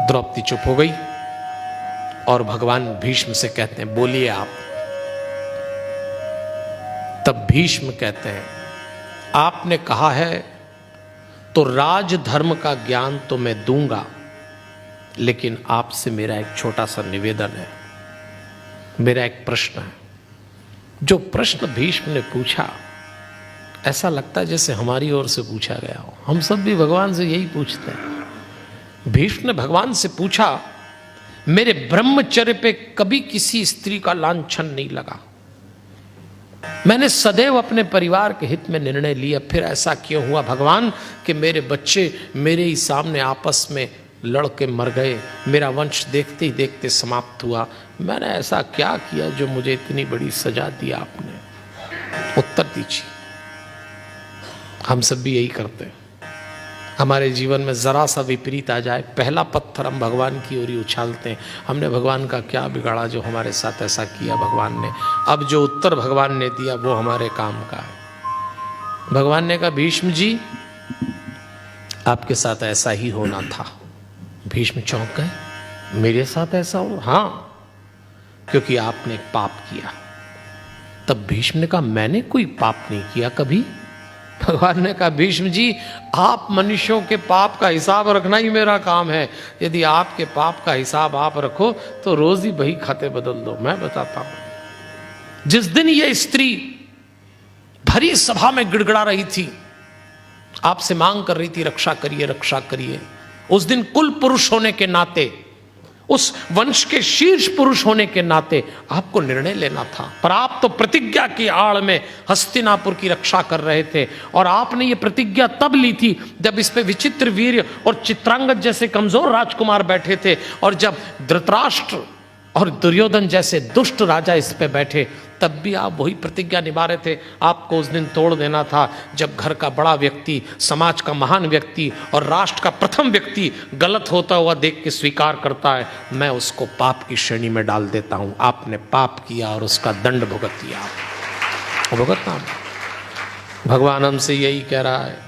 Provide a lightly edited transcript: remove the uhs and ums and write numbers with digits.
द्रौपदी चुप हो गई और भगवान भीष्म से कहते हैं, बोलिए आप। तब भीष्म कहते हैं, आपने कहा है तो राजधर्म का ज्ञान तो मैं दूंगा, लेकिन आपसे मेरा एक छोटा सा निवेदन है, मेरा एक प्रश्न है। जो प्रश्न भीष्म ने पूछा, ऐसा लगता है जैसे हमारी ओर से पूछा गया हो। हम सब भी भगवान से यही पूछते हैं। भीष्म ने भगवान से पूछा, मेरे ब्रह्मचर्य पे कभी किसी स्त्री का लांछन नहीं लगा, मैंने सदैव अपने परिवार के हित में निर्णय लिया, फिर ऐसा क्यों हुआ भगवान कि मेरे बच्चे मेरे ही सामने आपस में लड़के मर गए, मेरा वंश देखते ही देखते समाप्त हुआ। मैंने ऐसा क्या किया जो मुझे इतनी बड़ी सजा दी आपने? उत्तर दीजिए। हम सब भी यही करते हैं। हमारे जीवन में जरा सा विपरीत आ जाए, पहला पत्थर हम भगवान की ओर ही उछालते हैं। हमने भगवान का क्या बिगाड़ा जो हमारे साथ ऐसा किया भगवान ने? अब जो उत्तर भगवान ने दिया वो हमारे काम का है। भगवान ने कहा, भीष्म जी आपके साथ ऐसा ही होना था। भीष्म चौंक गए, मेरे साथ ऐसा हो? हाँ, क्योंकि आपने एक पाप किया। तब भीष्म ने कहा, मैंने कोई पाप नहीं किया कभी। भगवान ने कहा, भीष्म जी आप मनुष्यों के पाप का हिसाब रखना ही मेरा काम है। यदि आपके पाप का हिसाब आप रखो तो रोज ही बही खाते बदल दो। मैं बताता हूं, जिस दिन ये स्त्री भरी सभा में गिड़गिड़ा रही थी, आपसे मांग कर रही थी रक्षा करिए रक्षा करिए, उस दिन कुल पुरुष होने के नाते, उस वंश के शीर्ष पुरुष होने के नाते आपको निर्णय लेना था। पर आप तो प्रतिज्ञा की आड़ में हस्तिनापुर की रक्षा कर रहे थे, और आपने ये प्रतिज्ञा तब ली थी जब इस पे विचित्र वीर्य और चित्रांगद जैसे कमजोर राजकुमार बैठे थे, और जब धृतराष्ट्र और दुर्योधन जैसे दुष्ट राजा इस पे बैठे, तब भी आप वही प्रतिज्ञा निभा रहे थे। आपको उस दिन तोड़ देना था जब घर का बड़ा व्यक्ति, समाज का महान व्यक्ति और राष्ट्र का प्रथम व्यक्ति गलत होता हुआ देख के स्वीकार करता है, मैं उसको पाप की श्रेणी में डाल देता हूं। आपने पाप किया और उसका दंड भुगत दिया, भुगतना। भगवान हमसे यही कह रहा है,